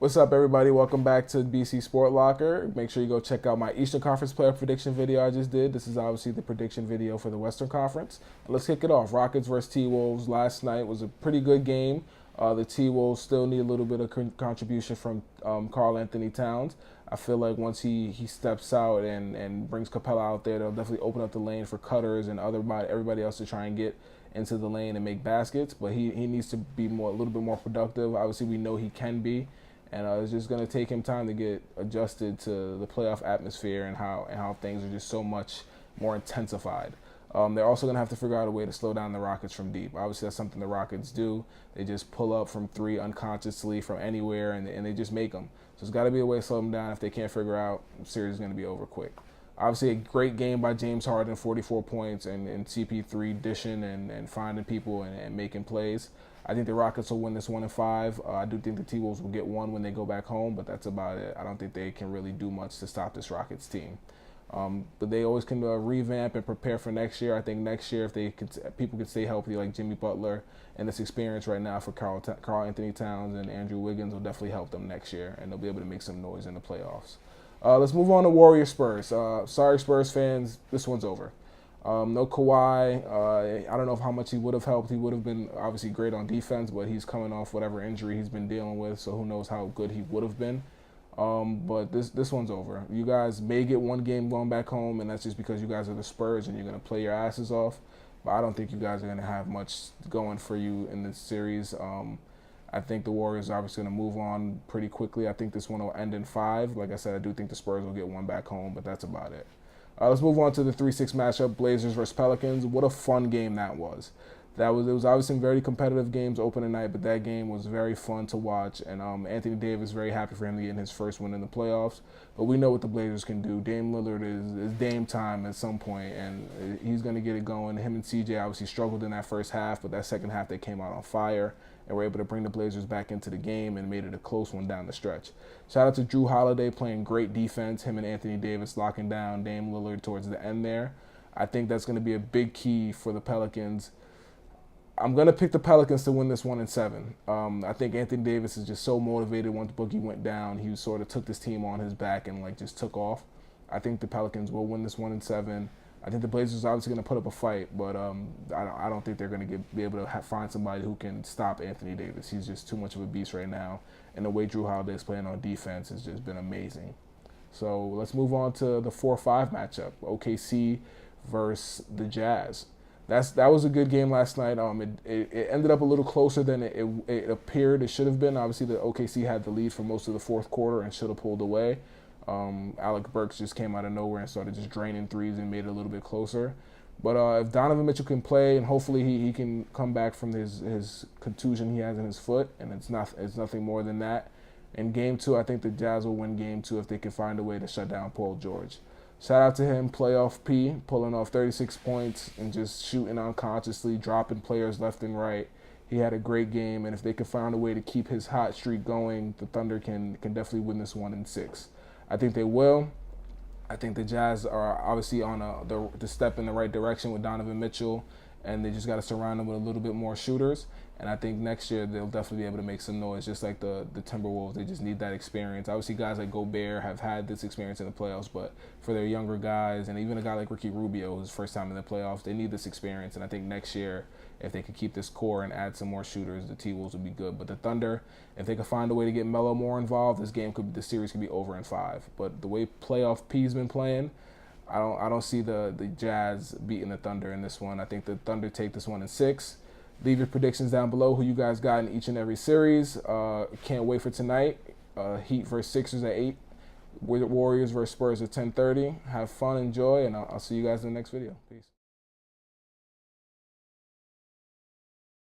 What's up, everybody? Welcome back to BC Sport Locker. Make sure you go check out my Eastern Conference playoff prediction video I just did. This is obviously the prediction video for the Western Conference. Let's kick it off. Rockets versus T-Wolves last night was a pretty good game. The T-Wolves still need a little bit of contribution from Karl Anthony Towns. I feel like once he steps out and brings Capella out there, they'll definitely open up the lane for cutters and everybody else to try and get into the lane and make baskets. But he needs to be a little bit more productive. Obviously, we know he can be. And it's just going to take him time to get adjusted to the playoff atmosphere and how things are just so much more intensified. They're also going to have to figure out a way to slow down the Rockets from deep. Obviously, that's something the Rockets do. They just pull up from three unconsciously from anywhere, and they just make them. So there's got to be a way to slow them down. If they can't figure out, the series is going to be over quick. Obviously, a great game by James Harden, 44 points, and CP3 dishing and finding people and making plays. I think the Rockets will win this 1-5. I do think the T-Wolves will get one when they go back home, but that's about it. I don't think they can really do much to stop this Rockets team. But they always can revamp and prepare for next year. I think next year, if people could stay healthy like Jimmy Butler and this experience right now for Karl Anthony Towns and Andrew Wiggins will definitely help them next year, and they'll be able to make some noise in the playoffs. Let's move on to Warriors Spurs. Sorry, Spurs fans, this one's over. No Kawhi. I don't know how much he would have helped. He would have been obviously great on defense, but he's coming off whatever injury he's been dealing with, so who knows how good he would have been. But this one's over. You guys may get one game going back home, and that's just because you guys are the Spurs and you're going to play your asses off. But I don't think you guys are going to have much going for you in this series. I think the Warriors are obviously going to move on pretty quickly. I think this one will end in 5. Like I said, I do think the Spurs will get one back home, but that's about it. Let's move on to the 3-6 matchup, Blazers versus Pelicans. What a fun game that was. It was obviously very competitive games opening night, but that game was very fun to watch. And Anthony Davis, very happy for him to get his first win in the playoffs. But we know what the Blazers can do. Dame Lillard is Dame time at some point, and he's going to get it going. Him and CJ obviously struggled in that first half, but that second half they came out on fire and were able to bring the Blazers back into the game and made it a close one down the stretch. Shout out to Jrue Holiday playing great defense, him and Anthony Davis locking down Dame Lillard towards the end there. I think that's going to be a big key for the Pelicans. I'm going to pick the Pelicans to win this 1-7. I think Anthony Davis is just so motivated once Boogie went down. He sort of took this team on his back and just took off. I think the Pelicans will win this 1-7. I think the Blazers are obviously going to put up a fight, but I don't think they're going to be able to find somebody who can stop Anthony Davis. He's just too much of a beast right now, and the way Jrue Holiday is playing on defense has just been amazing. So let's move on to the 4-5 matchup, OKC versus the Jazz. That was a good game last night. It ended up a little closer than it appeared it should have been. Obviously, the OKC had the lead for most of the fourth quarter and should have pulled away. Alec Burks just came out of nowhere and started just draining threes and made it a little bit closer. But if Donovan Mitchell can play and hopefully he can come back from his contusion he has in his foot, and it's nothing more than that. In Game 2, I think the Jazz will win Game 2 if they can find a way to shut down Paul George. Shout out to him, Playoff P, pulling off 36 points and just shooting unconsciously, dropping players left and right. He had a great game, and if they can find a way to keep his hot streak going, the Thunder can definitely win this 1-6. I think they will. I think the Jazz are obviously on the step in the right direction with Donovan Mitchell, and they just got to surround them with a little bit more shooters. And I think next year they'll definitely be able to make some noise, just like the Timberwolves. They just need that experience. Obviously, guys like Gobert have had this experience in the playoffs, but for their younger guys, and even a guy like Ricky Rubio, who's first time in the playoffs, they need this experience. And I think next year, if they could keep this core and add some more shooters, the T-Wolves would be good. But the Thunder, if they could find a way to get Melo more involved, the series could be over in 5. But the way Playoff P's been playing, I don't see the Jazz beating the Thunder in this one. I think the Thunder take this 1-6. Leave your predictions down below, who you guys got in each and every series. Can't wait for tonight. Heat versus Sixers at 8. Warriors versus Spurs at 10:30. Have fun, enjoy, and I'll see you guys in the next video. Peace.